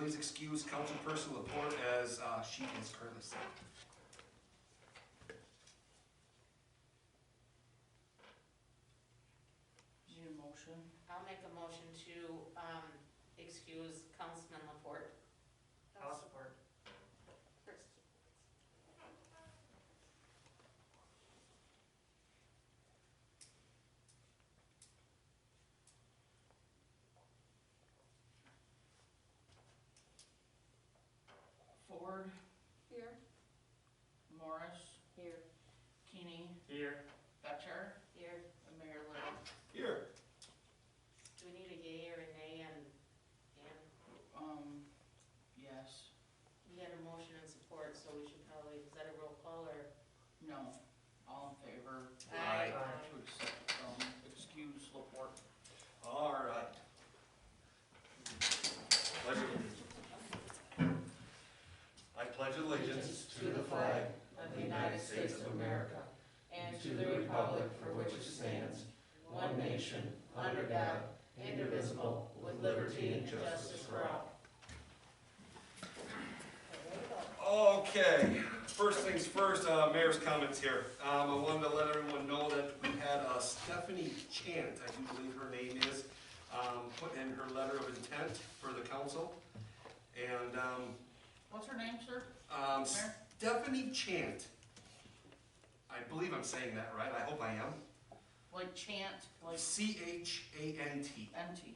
please excuse councilperson Laporte as she is currently sick. Need a motion? I'll make a motion to excuse Councilman Laporte. I'll support. Ford, Here. Morris, Here. Keeney, Here. Betcher, Here. and Mayor Little. Here. Do we need a yay or a nay and Yes. we had a motion and support, so we should probably, is that a roll call or? No. All in favor? Aye. To accept, excuse Laporte. All right. Pledge allegiance. I pledge allegiance To the flag of the United States of America and to the republic for which it stands, one nation, under God, indivisible, with liberty and justice for all. Okay, first things first, mayor's comments here. I wanted to let everyone know that we had Stephanie Chant, I do believe her name is, put in her letter of intent for the council. And What's her name, sir? Mayor? Stephanie Chant. I believe I'm saying that right. I hope I am. Like chant, like C-H-A-N-T. NT.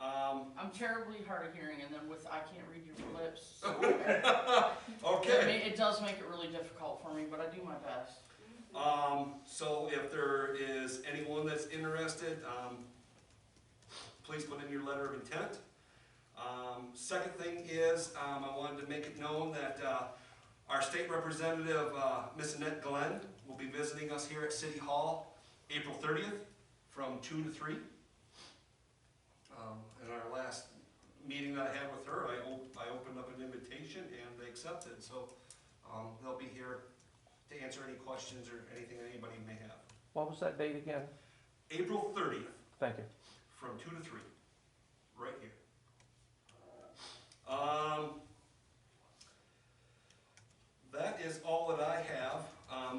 I'm terribly hard of hearing, and then I can't read your lips. So Okay. I mean, it does make it really difficult for me, but I do my best. So if there is anyone that's interested, please put in your letter of intent. Second thing is, I wanted to make it known that our state representative, Miss Annette Glenn, will be visiting us here at City Hall April 30th from 2 to 3. In our last meeting that I had with her, I opened up an invitation and they accepted. So they'll be here to answer any questions or anything that anybody may have. What was that date again? April 30th Thank you. from 2 to 3, right here. That is all that I have.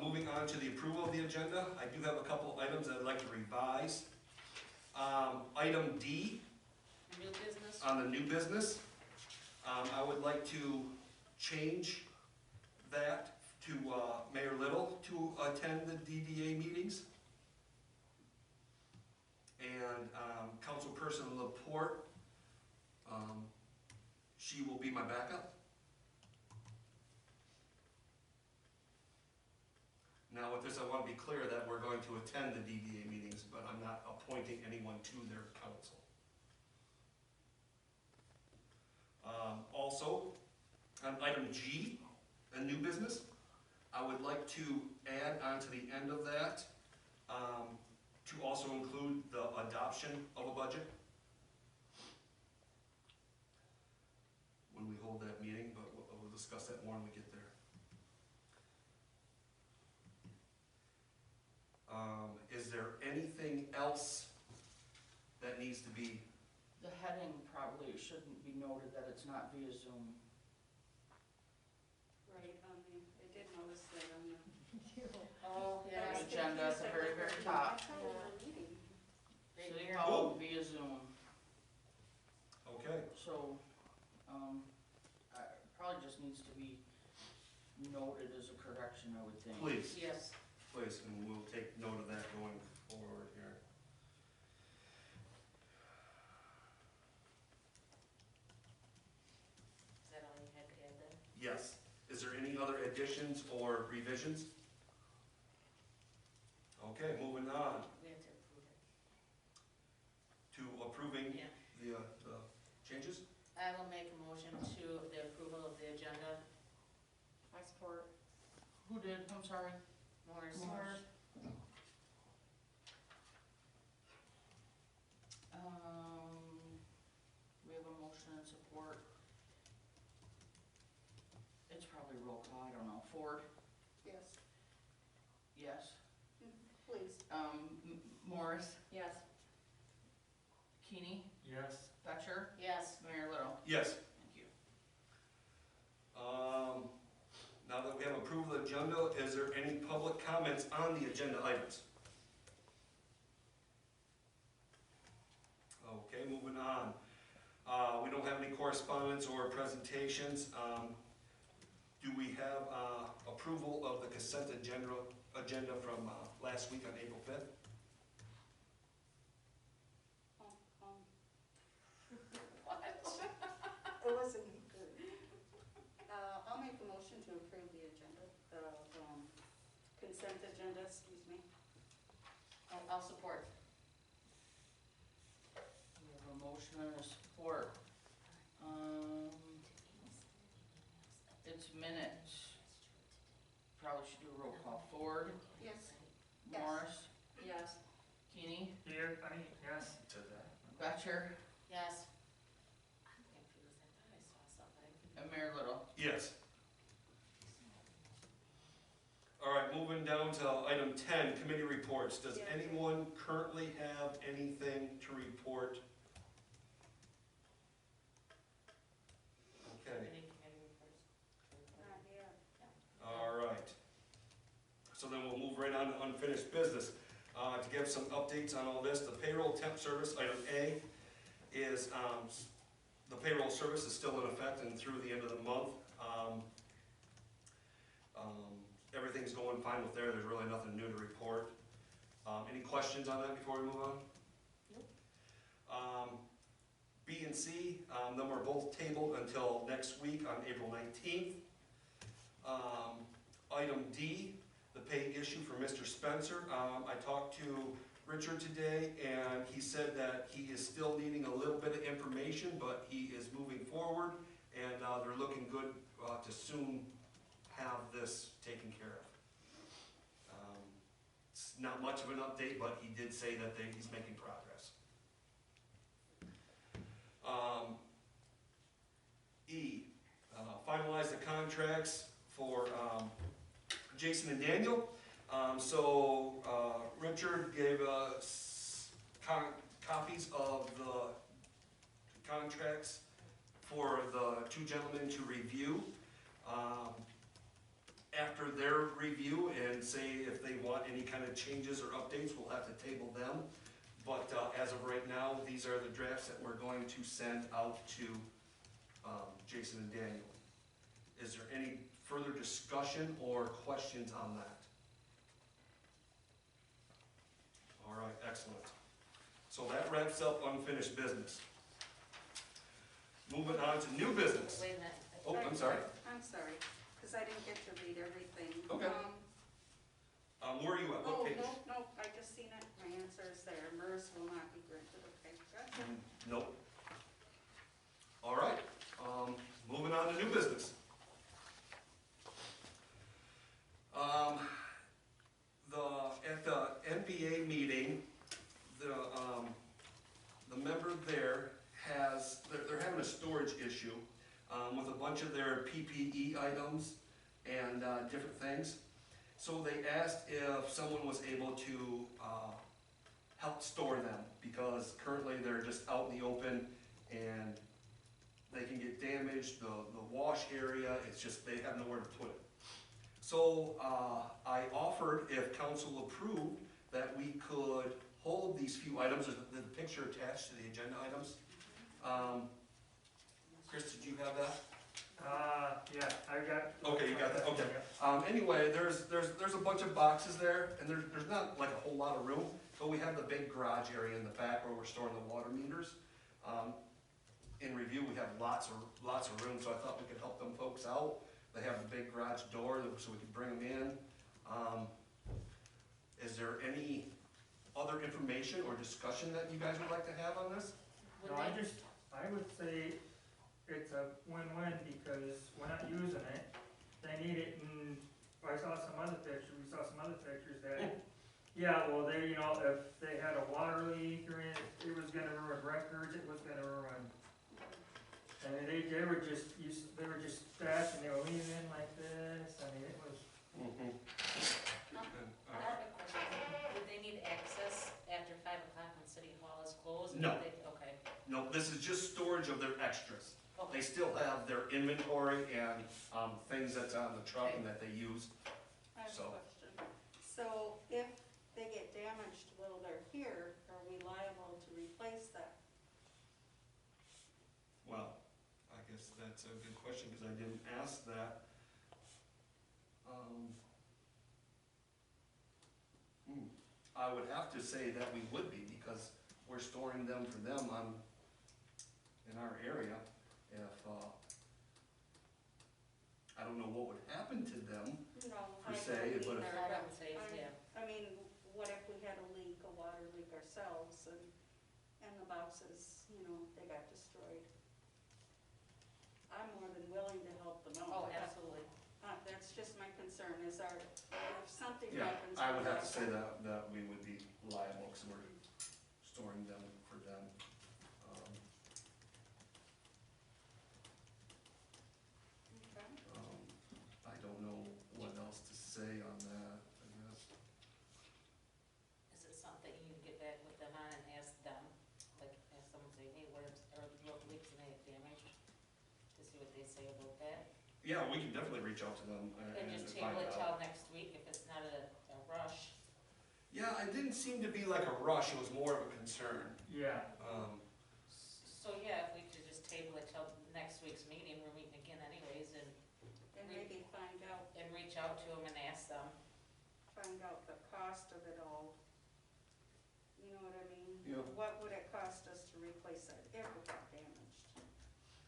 Moving on to the approval of the agenda, I do have a couple of items that I'd like to revise. Item D, New business? on the new business, I would like to change that to Mayor Little to attend the DDA meetings. And Councilperson Laporte, she will be my backup. Now with this, I want to be clear that we're going to attend the DDA meetings, but I'm not appointing anyone to their council. Also, on item G, a new business, I would like to add onto the end of that to also include the adoption of a budget when we hold that meeting, but we'll discuss that more when we get there. Is there anything else that needs to be? The heading probably shouldn't be noted that it's not via Zoom. Right, I did notice that on the. Oh, yeah. The agenda at the very, very top. Right City here. Hall via Zoom. Okay. So, probably just needs to be noted as a correction, I would think. Please, Yes. please, and we'll take note of that going forward here. Is that all you had to add then? Yes. Is there any other additions or revisions? Okay, moving on We have to approve it. to approving Yeah. the changes. I will make a motion to the approval of the agenda. I support. Who did? I'm sorry. Morris. Morris. We have a motion and support. It's probably roll call, I don't know. Ford? Yes. Yes. Please. Morris? Yes. Keeney? Yes. Batchor, Yes. Mayor Little. Yes. Thank you. Now that we have approved the agenda, is there any public comments on the agenda items? Okay, moving on. We don't have any correspondence or presentations. Do we have approval of the consent agenda from last week on April 5th? What? It wasn't good. I'll make a motion to approve the agenda, the consent agenda, excuse me. I'll support. We have a motion and a support. It's minutes. Probably should do a roll call. Ford, Yes. Yes. Morris, Yes. Keeney, Here, honey, yes. To that. Batchor, Yes. I'm confused, I thought I saw something. and Mayor Little. Yes. All right, moving down to item 10, committee reports. Does Yeah. anyone currently have anything to report? Okay, Committee reports. Not here. all right. So then we'll move right on to unfinished business. To give some updates on all this, the payroll temp service, item A, is the payroll service is still in effect and through the end of the month. Everything's going fine with there. There's really nothing new to report. Any questions on that before we move on? Nope. B and C, them are both tabled until next week on April 19th. Item D, the pay issue for Mr. Spencer. I talked to Richard today, and he said that he is still needing a little bit of information, but he is moving forward, and they're looking good to soon have this taken care of. It's not much of an update, but he did say that he's making progress. E, finalize the contracts for Jason and Daniel. Richard gave us copies of the contracts for the two gentlemen to review. After their review and say if they want any kind of changes or updates, we'll have to table them. But as of right now, these are the drafts that we're going to send out to Jason and Daniel. Is there any further discussion or questions on that? All right, excellent. So that wraps up unfinished business. Moving on to new business. Wait a minute. Oh, I'm sorry. I'm sorry, because I didn't get to read everything. Okay. Where are you at? What page? No, I just seen it, my answer is there, MERS will not be granted, okay, gotcha. Nope. All right, moving on to new business. At the NBA meeting, the member there they're having a storage issue with a bunch of their PPE items and different things. So they asked if someone was able to help store them, because currently they're just out in the open and they can get damaged, the wash area, it's just, they have nowhere to put it. So I offered, if council approved, that we could hold these few items, there's the picture attached to the agenda items. Chris, did you have that? Yeah, I got. Okay, you got that, okay. Anyway, there's a bunch of boxes there, and there's not like a whole lot of room, but we have the big garage area in the back where we're storing the water meters. In review, we have lots of room, so I thought we could help them folks out. They have the big garage door, so we could bring them in. Is there any other information or discussion that you guys would like to have on this? No, I would say it's a win-win because we're not using it. They need it, and we saw some other pictures that, yeah, well, they, if they had a water leak or it was gonna ruin records, it was gonna ruin. I mean, they were just stashing, they were leaning in like this, I mean, it was. I have a question. Would they need access after 5 o'clock when City Hall is closed? No. Okay. No, this is just storage of their extras. They Okay, still have their inventory and, things that's on the truck and that they use. I have a So- question. So if they get damaged while they're here, are we liable to replace that? Well, I guess that's a good question, because I didn't ask that. I would have to say that we would be, because we're storing them for them in our area. If, I don't know what would happen to them, No, Per I se, don't but if- either, I but don't say, yeah. I mean, what if we had a leak, a water leak ourselves, and the boxes, they got destroyed? I'm more than willing to help them Oh, out. absolutely. That's just my concern, is if something yeah, happens. I would with have to that- say that we would be liable, because we're storing them for them. Okay. I don't know what else to say on that, I guess. Is it something you can get back with them on and ask them, like, have someone say, hey, are the leaks and they damaged? To see what they say about that? Yeah, we can definitely reach out to them And and just find table it out. till next week if it's not a rush. Yeah, it didn't seem to be like a rush, it was more of a concern. Yeah, So, yeah, if we could just table it till next week's meeting, we're meeting again anyways, and And maybe reach out to them and ask them. find out the cost of it all. You know what I mean? Yeah. What would it cost us to replace that if it got damaged?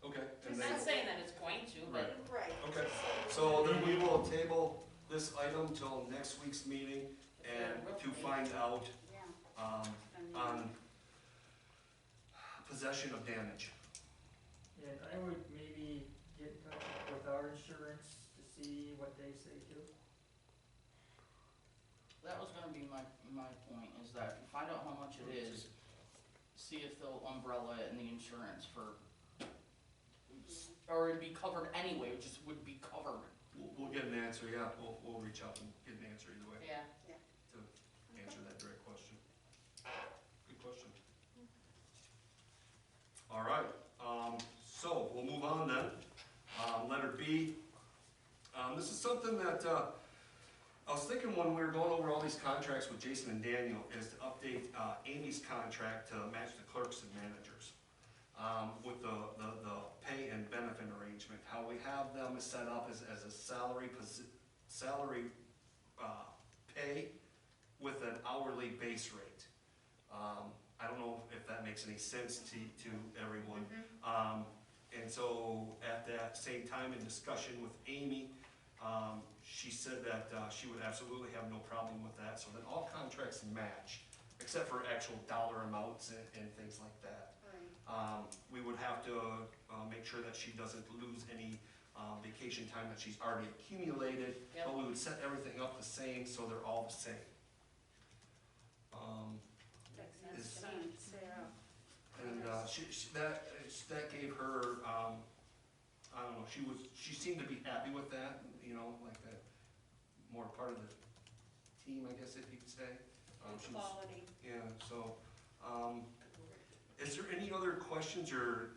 Okay, I'm and not then, saying that it's going to, but Right. Okay. just so then we will table this item till next week's meeting and to find out, Yeah, on I mean, possession of damage. and I would maybe get in touch with our insurance to see what they say too. That was gonna be my point, is that find out how much it is, see if they'll umbrella it in the insurance for, or it'd be covered anyway, it just would be covered. We'll get an answer, yeah, we'll reach out and get an answer either way, yeah. to answer that direct question. Good question. All right, so we'll move on then. Letter B. This is something that, I was thinking when we were going over all these contracts with Jason and Daniel, is to update, Amy's contract to match the clerks and managers. With the pay and benefit arrangement, how we have them set up as a salary pay with an hourly base rate. I don't know if that makes any sense to everyone. And so at that same time in discussion with Amy, she said that she would absolutely have no problem with that, so that all contracts match, except for actual dollar amounts and things like that. right. We would have to make sure that she doesn't lose any vacation time that she's already accumulated, Yep. but we would set everything up the same, so they're all the same. Makes Makes Is- sense, yeah. And that gave her, I don't know, she seemed to be happy with that, like that, more part of the team, I guess if you could say. She was- Quality. Yeah, so, is there any other questions or,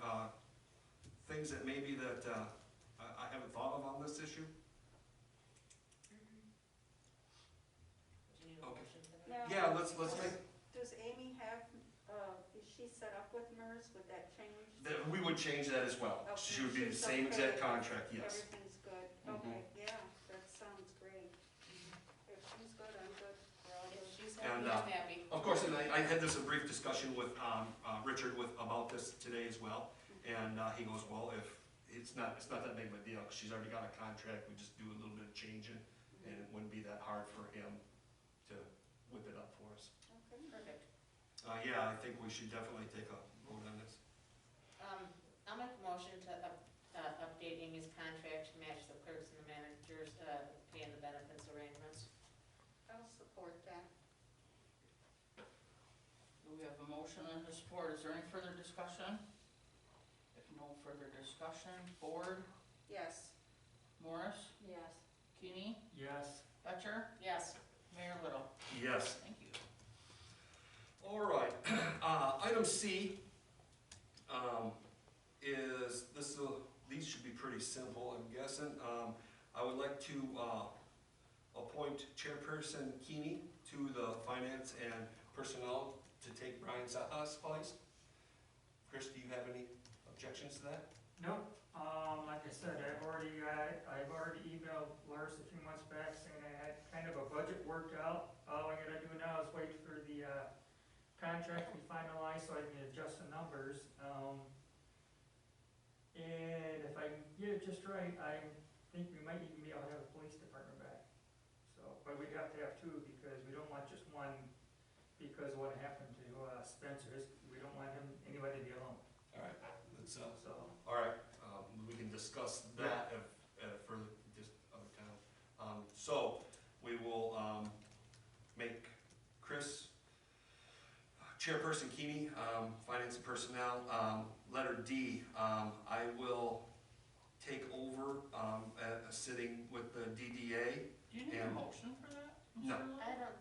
things that maybe that, I haven't thought of on this issue? Do you need a Okay. motion for that? Now, Yeah, let's make, Does Amy have, is she set up with MERS, would that change? we would change that as well. Okay, She would be the she's same okay. exact contract, yes. Everything's good, Mhm. okay, yeah, that sounds great. If she's good, I'm good, we're all If good. she's And, happy, I'm happy. Of course, and I had this a brief discussion with Richard about this today as well, and he goes, well, if it's not that big of a deal, 'cause she's already got a contract, we just do a little bit of changing, and it wouldn't be that hard for him to whip it up for us. Okay. Perfect. Yeah, I think we should definitely take a vote on this. I'll make a motion to update Amy's contract to match the clerks and the managers' pay and the benefits arrangements. I'll support that. We have a motion and a support, is there any further discussion? If no further discussion, Board, Yes. Morris, Yes. Keeney, Yes, Betcher, Yes. Mayor Little. Yes. Thank you. All right, item C, appoint Chairperson Keeney to the Finance and Personnel to take Brian Saha's place. Chris, do you have any objections to that? Nope, like I said, I've already emailed Lars a few months back saying I had kind of a budget worked out. All I gotta do now is wait for the, contract to be finalized so I can adjust the numbers. And if I can get it just right, I think we might even be able to have a police department back. So, but we'd have to have two because we don't want just one, because what happened to Spencer, we don't want anybody to be alone, All right, let's, so. all right, we can discuss that at a further, just other time. So, we will, make Chris, Chairperson Keeney, Finance and Personnel. Letter D, I will take over, sitting with the DDA. Do you need a And- motion for that? No. Mr. Lewis? I don't,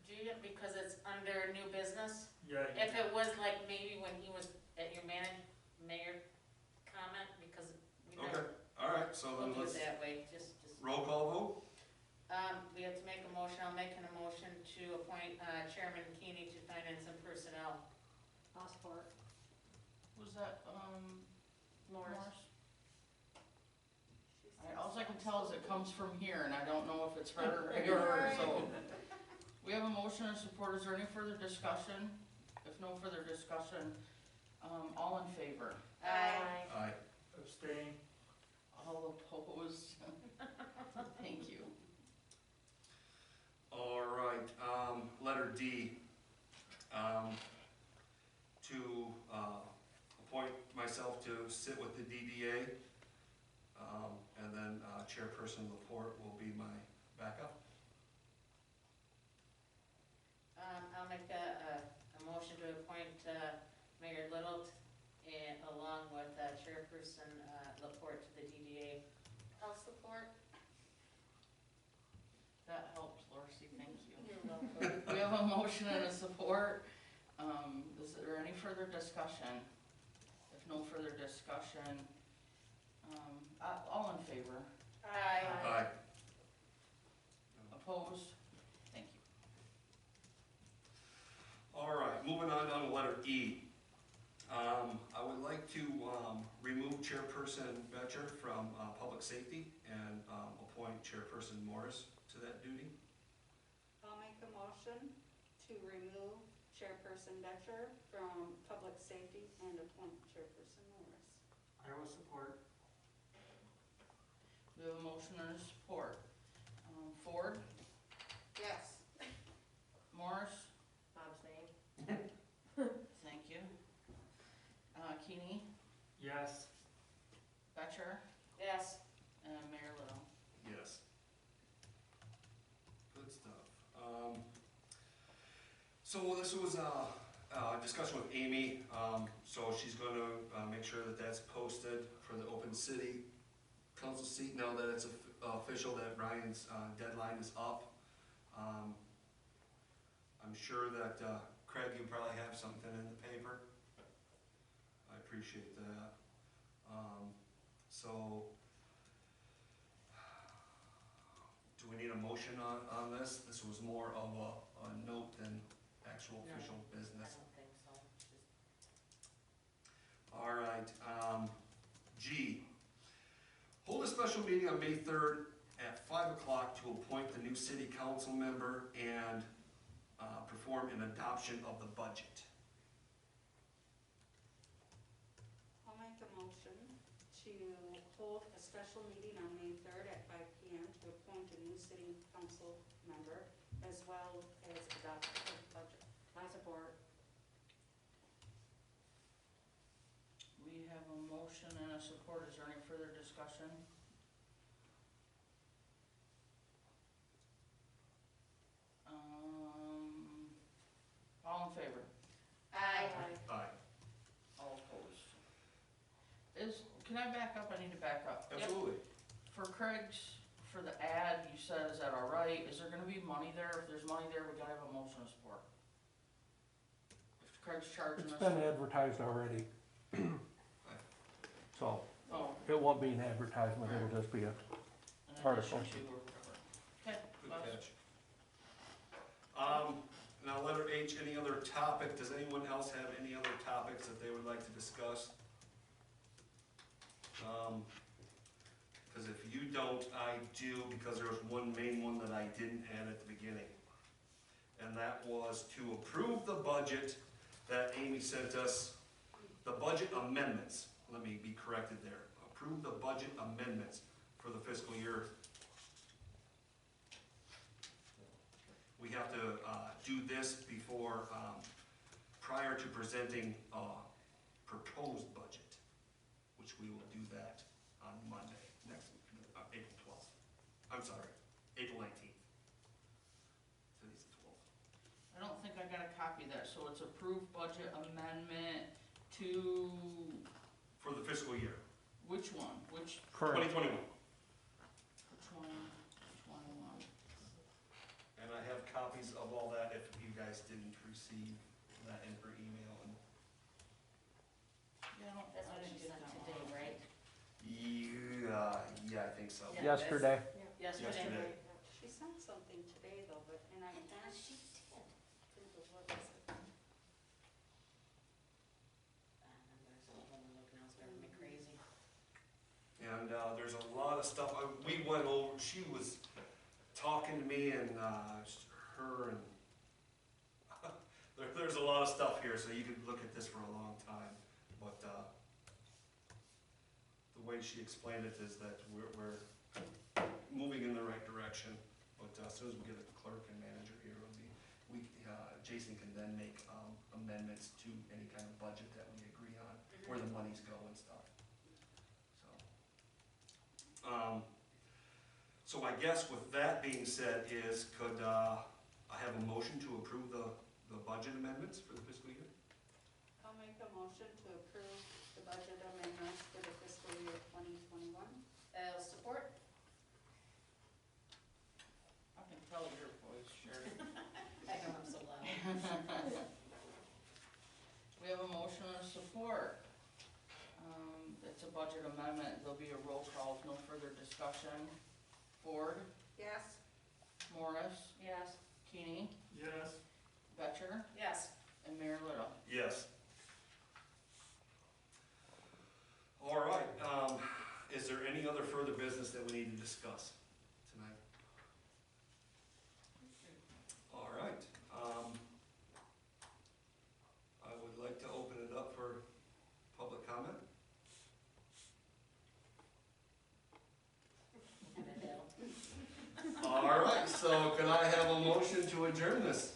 do you, because it's under new business? Yeah. If it was like maybe when he was at your mayor comment, because we Okay, never, all right, so we'll then do let's, it that way, just. roll call vote? We have to make a motion, I'll make a motion to appoint, Chairman Keeney to Finance and Personnel. I'll support. Was that, Morris. Alright, all I can tell is it comes from here, and I don't know if it's her or yours, so. We have a motion and support, is there any further discussion? If no further discussion, all in favor? Aye. Aye. Abstain. All opposed? Thank you. All right, letter D, to, appoint myself to sit with the DDA, and then, Chairperson Laporte will be my backup. I'll make a motion to appoint, Mayor Little and along with, Chairperson, Laporte to the DDA. I'll support. That helps, Lorcy, thank you. You're welcome. We have a motion and a support. Is there any further discussion? If no further discussion, all in favor? Aye. Aye. Opposed? Thank you. All right, moving on to letter E. I would like to, remove Chairperson Betcher from, Public Safety and, appoint Chairperson Morris to that duty. I'll make a motion to remove Chairperson Betcher from Public Safety and appoint Chairperson Morris. I will support. We have a motion and a support. Ford? Yes. Morris? Abstain. Thank you. Keeney? Yes. Betcher? Yes. And Mayor Little? Yes. Good stuff. So this was a discussion with Amy, so she's gonna make sure that that's posted for the open city council seat now that it's official that Ryan's deadline is up. I'm sure that Craig, you probably have something in the paper. I appreciate that. So, do we need a motion on this? This was more of a note than actual No. official I business. don't think so. All right, G. Hold a special meeting on May 3rd at 5 o'clock to appoint the new city council member and perform an adoption of the budget. I'll make a motion to hold a special meeting on May 3rd at 5 p.m. to appoint a new city council member as well as adopt the budget. I support. We have a motion and a support. Is there any further discussion? All in favor? Aye. Aye. All opposed? Can I back up? I need to back up. Absolutely. For Craig's, for the ad, you said, is that all right? Is there gonna be money there? If there's money there, we gotta have a motion of support. If Craig's charging It's us. been advertised already. So, Oh, it won't be an advertisement, it'll just be a, an Article. addition to or whatever. Okay, Good well, catch. reach any other topic. Does anyone else have any other topics that they would like to discuss? Because if you don't, I do, because there was one main one that I didn't add at the beginning. And that was to approve the budget that Amy sent us, the budget amendments. Let me be corrected there. Approve the budget amendments for the fiscal year. We have to do this before, prior to presenting proposed budget, which we will do that on Monday, next week, April 12th. I'm sorry, April 19th. Today's the 12th. I don't think I got a copy of that, so it's approved budget amendment to, For the fiscal year, which one? Which 2021. one? 21. And I have copies of all that if you guys didn't receive that in her email. And Yeah, That's what she sent today, right? yeah, I think so. Yeah. Yesterday. Yesterday. She sent something today though, but, and I asked. She did. What was it? There's a woman looking else driving me crazy. And there's a lot of stuff. We went over, she was talking to me and her and there's a lot of stuff here, so you could look at this for a long time. But the way she explained it is that we're moving in the right direction. But as soon as we get a clerk and manager here, Jason can then make amendments to any kind of budget that we agree on, where the monies go and stuff. So I guess with that being said could I have a motion to approve the budget amendments for the fiscal year? I'll make a motion to approve the budget amendments for the fiscal year 2021. I'll support. I can tell your voice, Sherry. I know I'm so loud. We have a motion and support. It's a budget amendment. There'll be a roll call, with no further discussion. Ford, Yes. Morris, Yes. Keeney, Yes. Betcher, Yes. and Mayor Little. Yes. All right, is there any other further business that we need to discuss tonight? All right, I would like to open it up for public comment. All right, so can I have a motion to adjourn this?